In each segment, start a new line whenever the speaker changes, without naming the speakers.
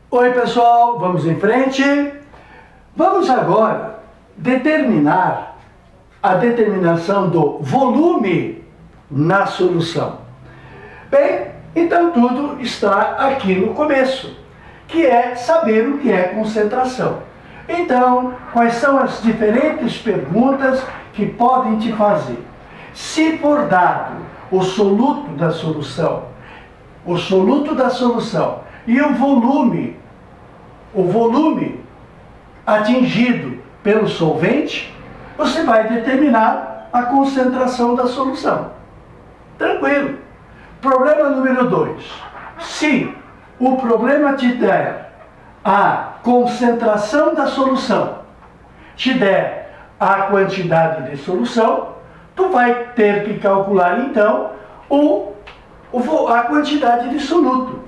Oi pessoal, vamos em frente. Vamos agora determinar a determinação do volume na solução. Bem, então tudo está aqui no começo, que é saber o que é concentração. Então, quais são as diferentes perguntas que podem te fazer? Se for dado o soluto da solução e o volume atingido pelo solvente, você vai determinar a concentração da solução. Tranquilo. Problema número 2. Se o problema te der a concentração da solução, te der a quantidade de solução, tu vai ter que calcular então a quantidade de soluto,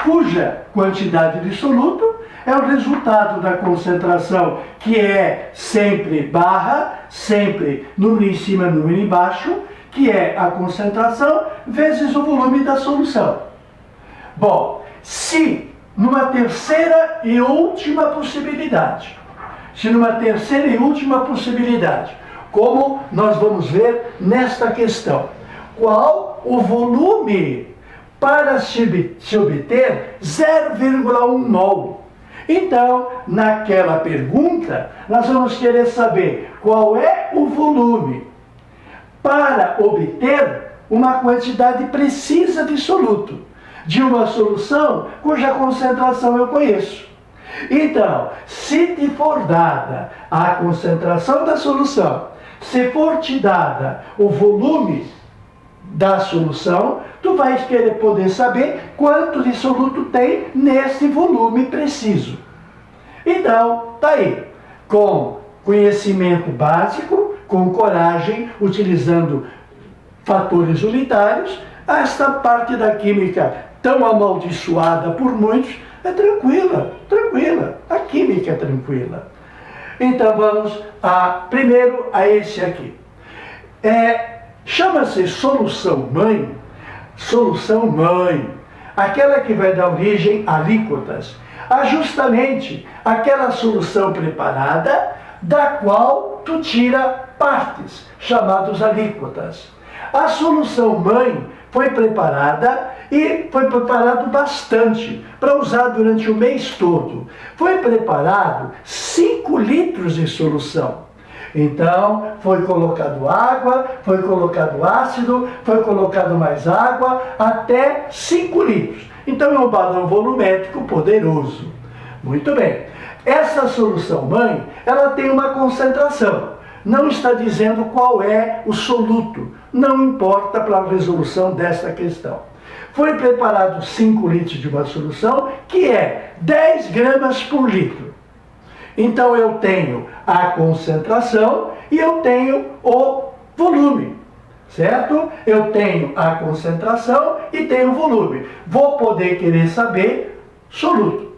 cuja quantidade de soluto é o resultado da concentração, que é sempre barra, sempre número em cima, número embaixo, que é a concentração vezes o volume da solução. Bom, se numa terceira e última possibilidade, como nós vamos ver nesta questão, qual o volume para se obter 0,1 mol? Então, naquela pergunta, nós vamos querer saber qual é o volume para obter uma quantidade precisa de soluto, de uma solução cuja concentração eu conheço. Então, se te for dada a concentração da solução, se for te dada o volume da solução, tu vais querer poder saber quanto de soluto tem nesse volume preciso. Então, tá aí, com conhecimento básico, com coragem, utilizando fatores unitários, esta parte da química tão amaldiçoada por muitos é tranquila, a química é tranquila. Então vamos primeiro a esse aqui. Chama-se solução mãe, aquela que vai dar origem a alíquotas, justamente aquela solução preparada da qual tu tira partes, chamadas alíquotas. A solução mãe foi preparada e foi preparado bastante para usar durante o mês todo. Foi preparado 5 litros de solução. Então, foi colocado água, foi colocado ácido, foi colocado mais água, até 5 litros. Então, é um balão volumétrico poderoso. Muito bem. Essa solução mãe, ela tem uma concentração. Não está dizendo qual é o soluto. Não importa para a resolução desta questão. Foi preparado 5 litros de uma solução, que é 10 gramas por litro. Então eu tenho a concentração e eu tenho o volume, certo? Eu tenho a concentração e tenho o volume. Vou poder querer saber soluto.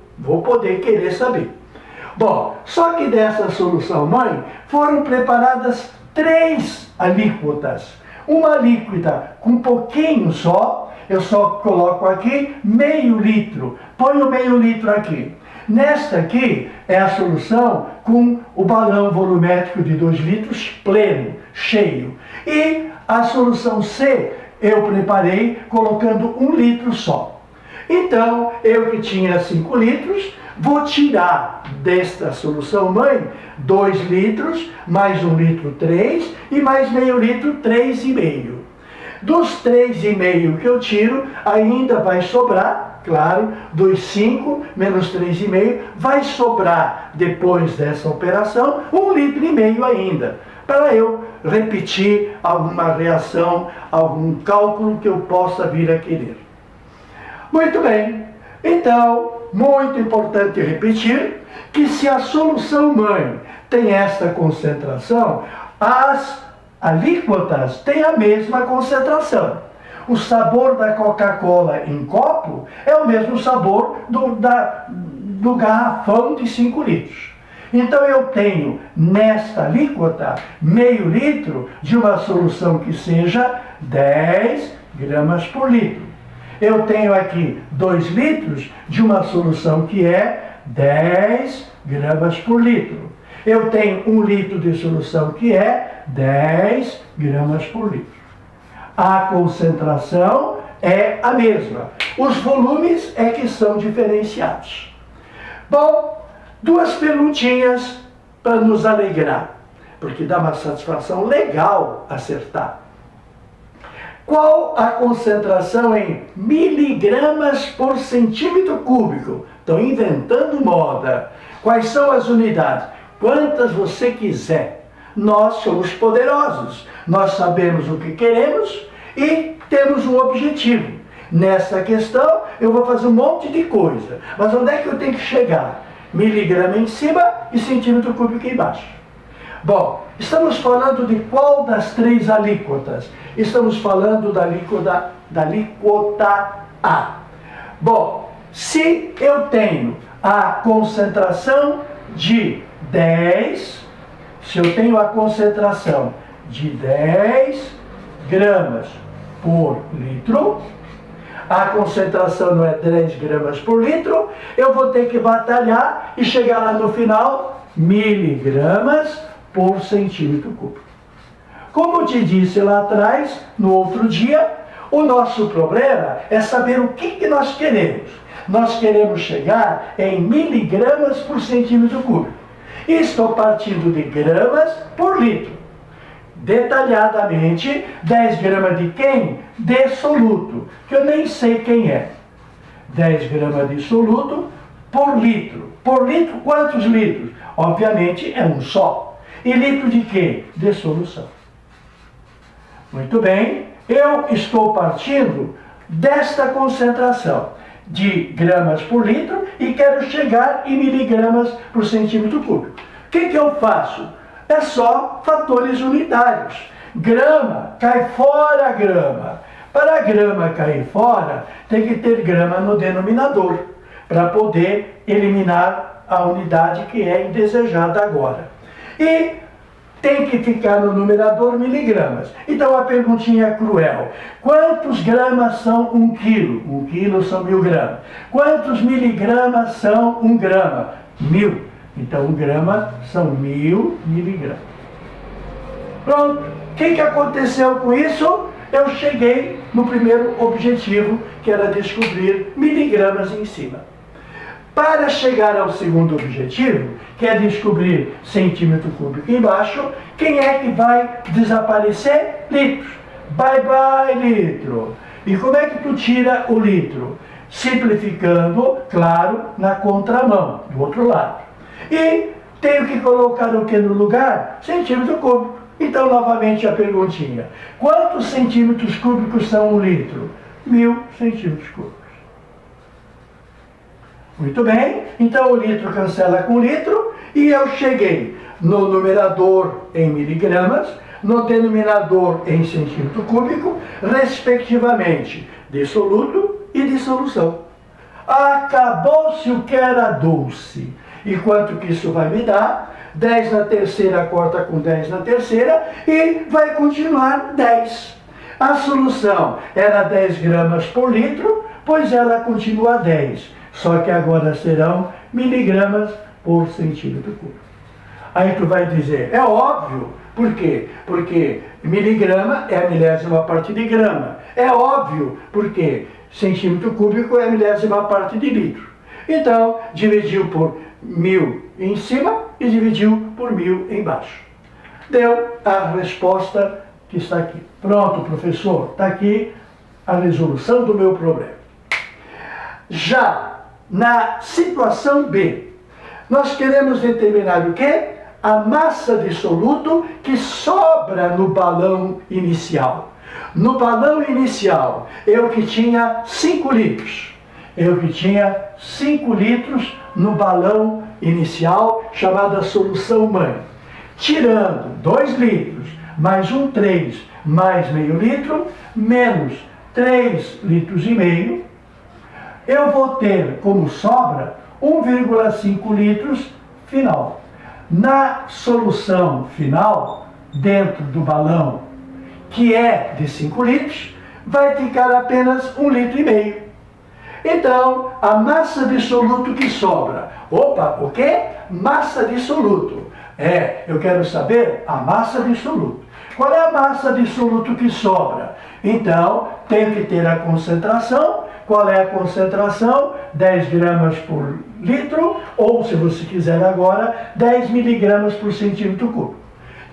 Bom, só que dessa solução mãe foram preparadas 3 alíquotas. Uma alíquota com pouquinho só, eu só coloco aqui meio litro. Põe o meio litro aqui. Nesta aqui é a solução com o balão volumétrico de 2 litros pleno, cheio. E a solução C eu preparei colocando 1 litro só. Então, eu que tinha 5 litros, vou tirar desta solução mãe 2 litros, mais 1 litro 3 e mais meio litro 3,5. Dos 3,5 que eu tiro, ainda vai sobrar, claro, dos 5 menos 3,5, vai sobrar depois dessa operação 1,5 litro ainda, para eu repetir alguma reação, algum cálculo que eu possa vir a querer. Muito bem, então, muito importante repetir que se a solução mãe tem esta concentração, as alíquotas têm a mesma concentração. O sabor da Coca-Cola em copo é o mesmo sabor do garrafão de 5 litros. Então eu tenho nesta alíquota meio litro de uma solução que seja 10 gramas por litro. eu tenho aqui 2 litros de uma solução que é 10 gramas por litro. Eu tenho 1 litro de solução que é 10 gramas por litro. A concentração é a mesma. Os volumes é que são diferenciados. Bom, 2 perguntinhas para nos alegrar, porque dá uma satisfação legal acertar. Qual a concentração em miligramas por centímetro cúbico? Estão inventando moda. Quais são as unidades? Quantas você quiser. Nós somos poderosos. Nós sabemos o que queremos e temos um objetivo. Nessa questão, eu vou fazer um monte de coisa. Mas onde é que eu tenho que chegar? Miligrama em cima e centímetro cúbico embaixo. Bom, estamos falando de qual das 3 alíquotas? Estamos falando da alíquota A. Bom, se eu tenho a concentração de 10, se eu tenho a concentração de 10 gramas por litro, a concentração não é 10 gramas por litro, eu vou ter que batalhar e chegar lá no final, miligramas por centímetro cúbico. Como eu te disse lá atrás, no outro dia, o nosso problema é saber o que nós queremos. Nós queremos chegar em miligramas por centímetro cúbico. E estou partindo de gramas por litro. Detalhadamente, 10 gramas de quem? De soluto, que eu nem sei quem é. 10 gramas de soluto por litro. Por litro, quantos litros? Obviamente, é um só. E litro de quê? De solução. Muito bem, eu estou partindo desta concentração de gramas por litro e quero chegar em miligramas por centímetro cúbico. O que eu faço? É só fatores unitários. Grama, cai fora a grama. Para a grama cair fora, tem que ter grama no denominador, para poder eliminar a unidade que é indesejada agora. E tem que ficar no numerador miligramas. Então a perguntinha é cruel. Quantos gramas são 1 quilo? 1 quilo são 1000 gramas. Quantos miligramas são 1 grama? 1000. Então 1 grama são 1000 miligramas. Pronto. O que aconteceu com isso? Eu cheguei no primeiro objetivo, que era descobrir miligramas em cima. Para chegar ao segundo objetivo, que é descobrir centímetro cúbico embaixo, quem é que vai desaparecer? Litros. Bye bye, litro. E como é que tu tira o litro? Simplificando, claro, na contramão, do outro lado. E tenho que colocar o que no lugar? Centímetro cúbico. Então, novamente a perguntinha. Quantos centímetros cúbicos são 1 litro? 1000 centímetros cúbicos. Muito bem, então o litro cancela com litro e eu cheguei no numerador em miligramas, no denominador em centímetro cúbico, respectivamente, de soluto e de solução. Acabou-se o que era doce. E quanto que isso vai me dar? 10 na terceira corta com 10 na terceira e vai continuar 10. A solução era 10 gramas por litro, pois ela continua 10. Só que agora serão miligramas por centímetro cúbico. Aí tu vai dizer, é óbvio. Por quê? Porque miligrama é a milésima parte de grama. É óbvio, porque centímetro cúbico é a milésima parte de litro. Então, dividiu por 1000 em cima e dividiu por 1000 embaixo. Deu a resposta que está aqui. Pronto, professor, está aqui a resolução do meu problema. Já na situação B, nós queremos determinar o quê? A massa de soluto que sobra no balão inicial. No balão inicial, eu que tinha 5 litros. Eu que tinha 5 litros no balão inicial, chamada solução mãe. Tirando 2 litros, mais 3, mais meio litro, menos 3 litros e meio, eu vou ter como sobra 1,5 litros final. Na solução final, dentro do balão, que é de 5 litros, vai ficar apenas 1,5 litro. Então, a massa de soluto que sobra. Opa, o quê? Massa de soluto. Eu quero saber a massa de soluto. Qual é a massa de soluto que sobra? Então, tem que ter a concentração. Qual é a concentração? 10 gramas por litro, ou se você quiser agora, 10 miligramas por centímetro cúbico.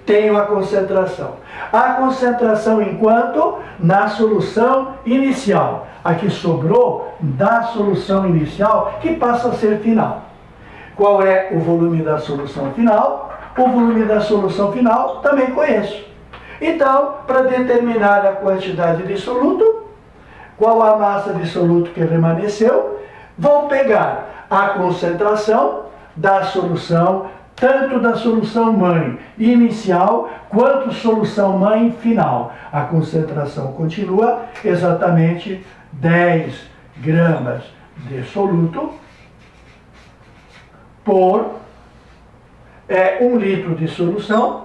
Tenho a concentração. A concentração enquanto? Na solução inicial. A que sobrou da solução inicial, que passa a ser final. Qual é o volume da solução final? O volume da solução final também conheço. Então, para determinar a quantidade de soluto, qual a massa de soluto que remanesceu, vou pegar a concentração da solução, tanto da solução mãe inicial, quanto solução mãe final. A concentração continua exatamente 10 gramas de soluto por 1 litro de solução.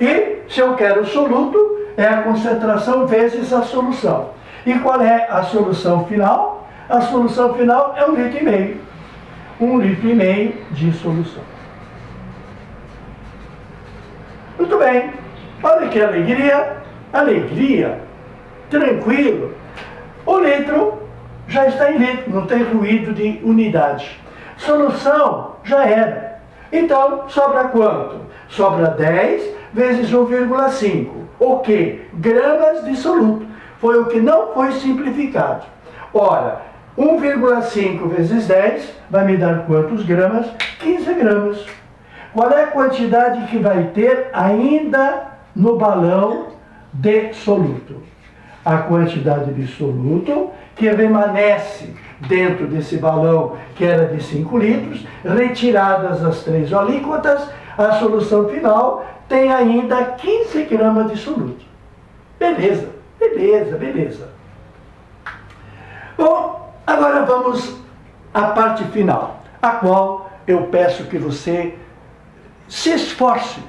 E, se eu quero o soluto, é a concentração vezes a solução. E qual é a solução final? A solução final é 1,5 litro. 1,5 litro de solução. Muito bem. Olha que alegria. Alegria. Tranquilo. O litro já está em litro, não tem ruído de unidade. Solução já era. Então, sobra quanto? Sobra 10 vezes 1,5. O que? Gramas de soluto. Foi o que não foi simplificado. Ora, 1,5 vezes 10 vai me dar quantos gramas? 15 gramas. Qual é a quantidade que vai ter ainda no balão de soluto? A quantidade de soluto que permanece dentro desse balão, que era de 5 litros, retiradas as 3 alíquotas, a solução final tem ainda 15 gramas de soluto. Beleza, beleza, beleza. Bom, agora vamos à parte final, a qual eu peço que você se esforce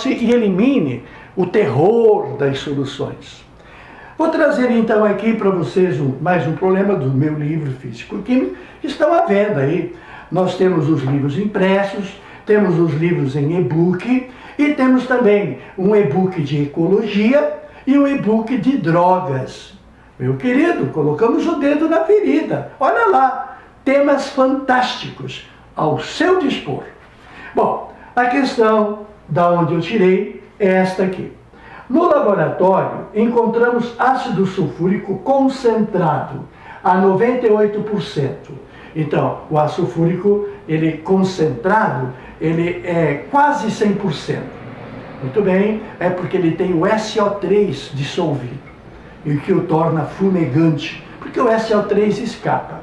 e elimine o terror das soluções. Vou trazer então aqui para vocês mais um problema do meu livro Físico-Químico, que estão à venda aí. Nós temos os livros impressos, temos os livros em e-book e temos também um e-book de ecologia e um e-book de drogas. Meu querido, colocamos o dedo na ferida. Olha lá, temas fantásticos ao seu dispor. Bom, a questão da onde eu tirei é esta aqui. No laboratório, encontramos ácido sulfúrico concentrado a 98%. Então, o ácido sulfúrico, ele concentrado, ele é quase 100%. Muito bem, é porque ele tem o SO3 dissolvido, e que o torna fumegante, porque o SO3 escapa.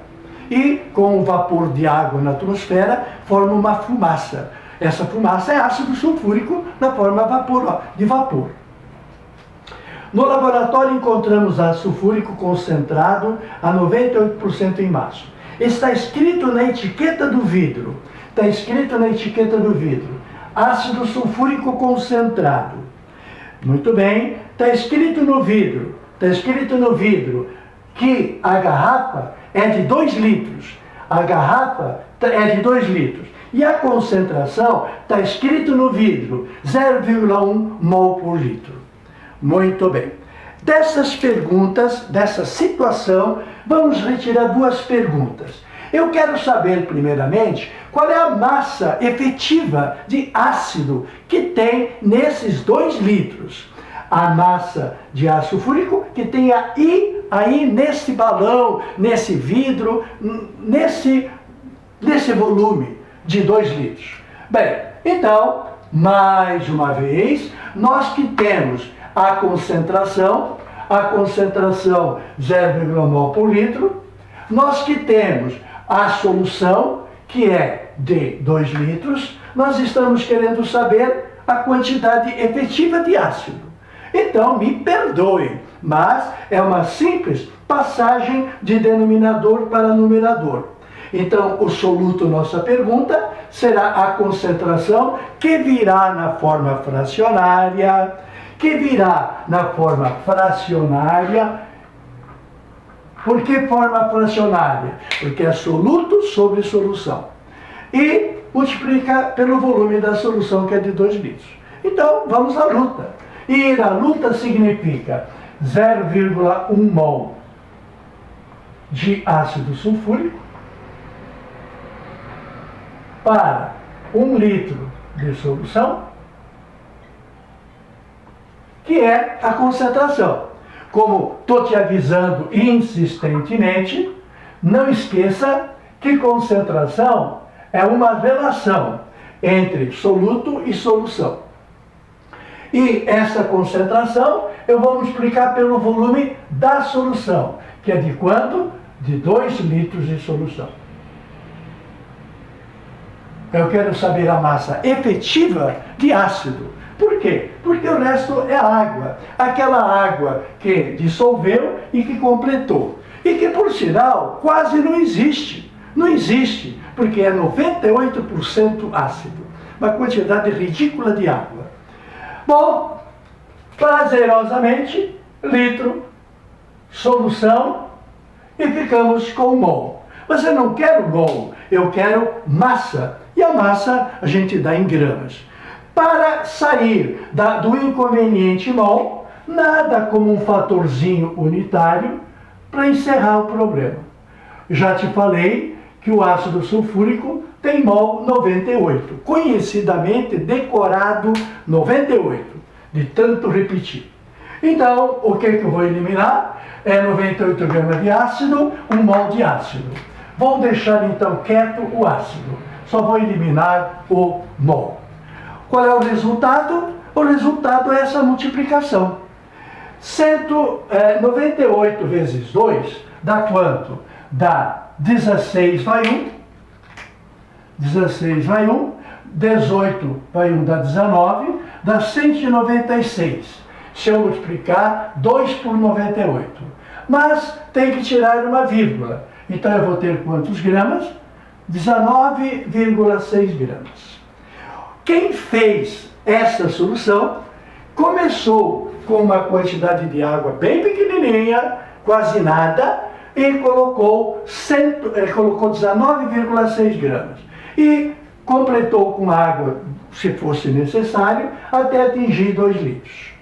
E com o vapor de água na atmosfera, forma uma fumaça. Essa fumaça é ácido sulfúrico na forma de vapor. No laboratório encontramos ácido sulfúrico concentrado a 98% em massa. Está escrito na etiqueta do vidro. Está escrito na etiqueta do vidro. Ácido sulfúrico concentrado. Muito bem. Está escrito no vidro. Está escrito no vidro que a garrafa é de 2 litros. A garrafa é de 2 litros. E a concentração está escrito no vidro 0,1 mol por litro. Muito bem. Dessas perguntas, dessa situação, vamos retirar 2 perguntas. Eu quero saber, primeiramente, qual é a massa efetiva de ácido que tem nesses 2 litros. A massa de ácido sulfúrico que tem aí nesse balão, nesse vidro, nesse volume de 2 litros. Bem, então, mais uma vez, nós que temos a concentração 0,1 mol por litro, nós que temos a solução, que é de 2 litros, nós estamos querendo saber a quantidade efetiva de ácido. Então, me perdoe, mas é uma simples passagem de denominador para numerador. Então, o soluto, nossa pergunta, será a concentração que virá na forma fracionária, Por que forma fracionária? Porque é soluto sobre solução. E multiplica pelo volume da solução, que é de 2 litros. Então, vamos à luta. E a luta significa 0,1 mol de ácido sulfúrico para 1 litro de solução, que é a concentração. Como estou te avisando insistentemente, não esqueça que concentração é uma relação entre soluto e solução. E essa concentração eu vou multiplicar pelo volume da solução, que é de quanto? De 2 litros de solução. Eu quero saber a massa efetiva de ácido. Por quê? Porque o resto é água. Aquela água que dissolveu e que completou. E que, por sinal, quase não existe. Não existe, porque é 98% ácido. Uma quantidade ridícula de água. Bom, prazerosamente, litro, solução, e ficamos com o mol. Mas eu não quero mol, eu quero massa. E a massa a gente dá em gramas. Para sair do inconveniente mol, nada como um fatorzinho unitário para encerrar o problema. Já te falei que o ácido sulfúrico tem mol 98, conhecidamente decorado 98, de tanto repetir. Então, o que eu vou eliminar? É 98 gramas de ácido, 1 mol de ácido. Vou deixar então quieto o ácido, só vou eliminar o mol. Qual é o resultado? O resultado é essa multiplicação. 98 vezes 2 dá quanto? Dá 16 vai 1, 16 vai 1, 18 vai 1 dá 19, dá 196. Se eu multiplicar 2 por 98. Mas tem que tirar uma vírgula. Então eu vou ter quantos gramas? 19,6 gramas. Quem fez essa solução começou com uma quantidade de água bem pequenininha, quase nada, e colocou 19,6 gramas. E completou com água, se fosse necessário, até atingir 2 litros.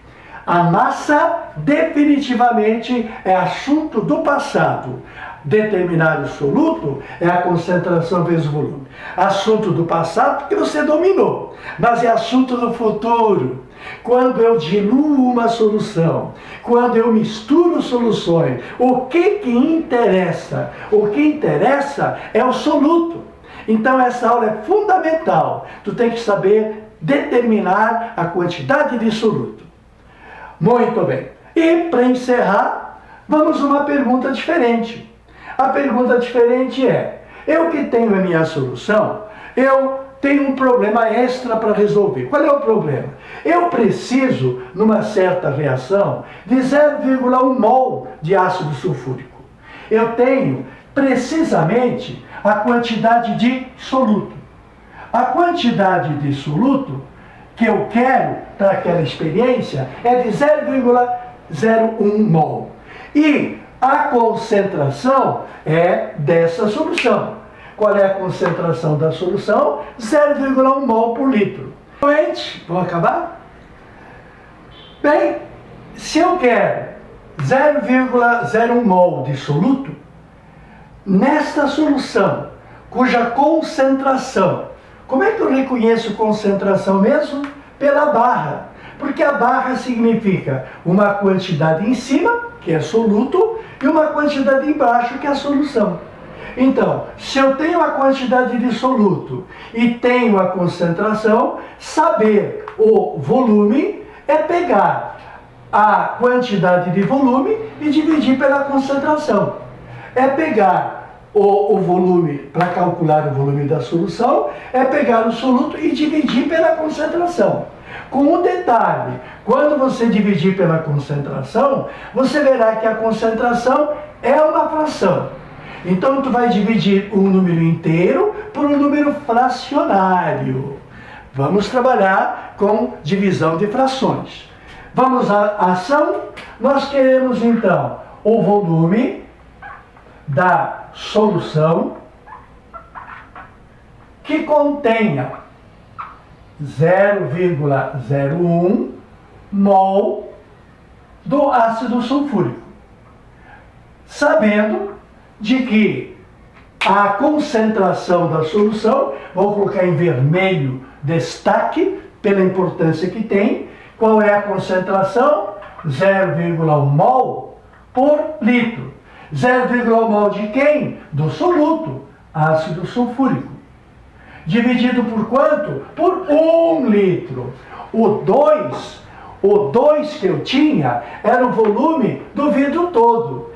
A massa definitivamente é assunto do passado. Determinar o soluto é a concentração vezes o volume. Assunto do passado que você dominou, mas é assunto do futuro. Quando eu diluo uma solução, quando eu misturo soluções, o que interessa? O que interessa é o soluto. Então essa aula é fundamental. Tu tem que saber determinar a quantidade de soluto. Muito bem. E para encerrar, vamos a uma pergunta diferente. A pergunta diferente é: eu que tenho a minha solução, eu tenho um problema extra para resolver. Qual é o problema? Eu preciso, numa certa reação, de 0,1 mol de ácido sulfúrico. Eu tenho, precisamente, a quantidade de soluto. A quantidade de soluto que eu quero para aquela experiência é de 0,01 mol. E a concentração é dessa solução. Qual é a concentração da solução? 0,1 mol por litro. Gente, vamos acabar? Bem, se eu quero 0,01 mol de soluto, nesta solução, cuja concentração, como é que eu reconheço concentração mesmo? Pela barra. Porque a barra significa uma quantidade em cima, que é soluto, e uma quantidade embaixo, que é a solução. Então, se eu tenho a quantidade de soluto e tenho a concentração, saber o volume é pegar a quantidade de volume e dividir pela concentração. É pegar o volume, para calcular o volume da solução, é pegar o soluto e dividir pela concentração. Com um detalhe: quando você dividir pela concentração, você verá que a concentração é uma fração. Então, tu vai dividir um número inteiro por um número fracionário. Vamos trabalhar com divisão de frações. Vamos à ação? Nós queremos, então, o volume da solução que contenha 0,01 mol do ácido sulfúrico, sabendo de que a concentração da solução, vou colocar em vermelho, destaque, pela importância que tem. Qual é a concentração? 0,1 mol por litro. 0,1 mol de quem? Do soluto, ácido sulfúrico. Dividido por quanto? Por 1 litro. O 2 que eu tinha era o volume do vidro todo.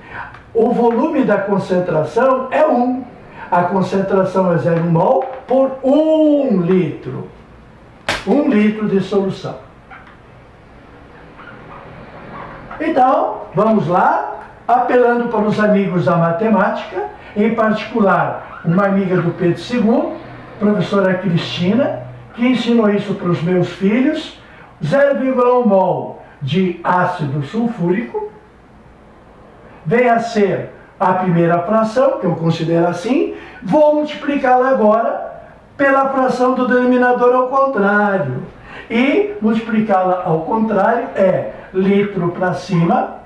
O volume da concentração é 1. A concentração é 0,1 mol por 1 litro. 1 litro de solução. Então, vamos lá, apelando para os amigos da matemática, em particular, uma amiga do Pedro II, professora Cristina, que ensinou isso para os meus filhos. 0,1 mol de ácido sulfúrico vem a ser a primeira fração, que eu considero assim. Vou multiplicá-la agora pela fração do denominador ao contrário. E multiplicá-la ao contrário é litro para cima.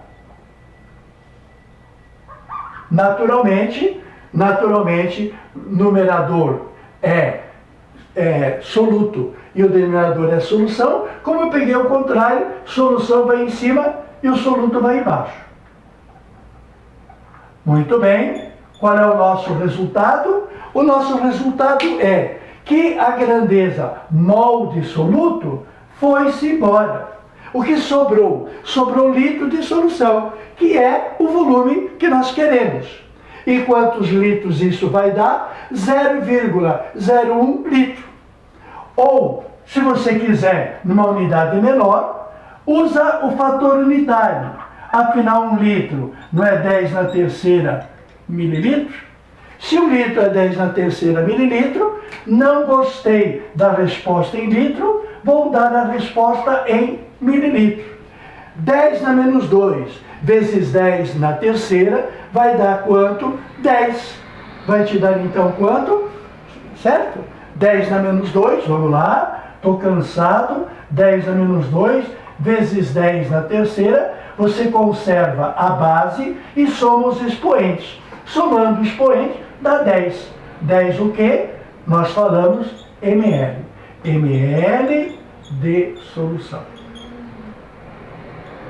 Naturalmente, numerador é soluto e o denominador é solução. Como eu peguei o contrário, solução vai em cima e o soluto vai embaixo. Muito bem. Qual é o nosso resultado? O nosso resultado é que a grandeza mol de soluto foi-se embora. O que sobrou? Sobrou litro de solução, que é o volume que nós queremos. E quantos litros isso vai dar? 0,01 litro. Ou, se você quiser, numa unidade menor, usa o fator unitário. Afinal, 1 litro não é 10 na terceira mililitro? Se 1 litro é 10 na terceira mililitro, não gostei da resposta em litro, vou dar a resposta em mililitro. 10 na menos 2 vezes 10 na terceira vai dar quanto? 10. Vai te dar então quanto? Certo? 10 na menos 2, vamos lá, estou cansado. 10 na menos 2 vezes 10 na terceira, você conserva a base e soma os expoentes. Somando o expoente dá 10. 10 o quê? Nós falamos ml. ml de solução.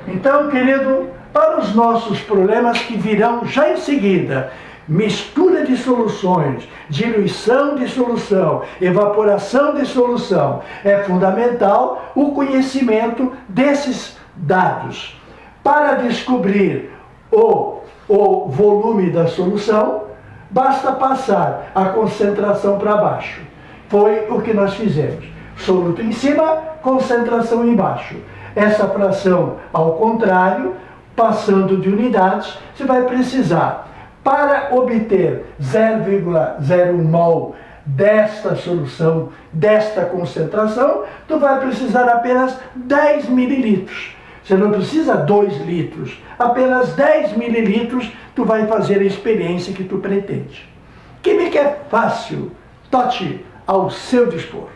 Então, querido, para os nossos problemas que virão já em seguida, mistura de soluções, diluição de solução, evaporação de solução, é fundamental o conhecimento desses dados. Para descobrir o volume da solução, basta passar a concentração para baixo. Foi o que nós fizemos. Soluto em cima, concentração embaixo. Essa fração, ao contrário, passando de unidades, você vai precisar, para obter 0,01 mol desta solução, desta concentração, tu vai precisar apenas 10 mililitros. Você não precisa 2 litros, apenas 10 mililitros tu vai fazer a experiência que tu pretende. Química é fácil, Totti ao seu dispor.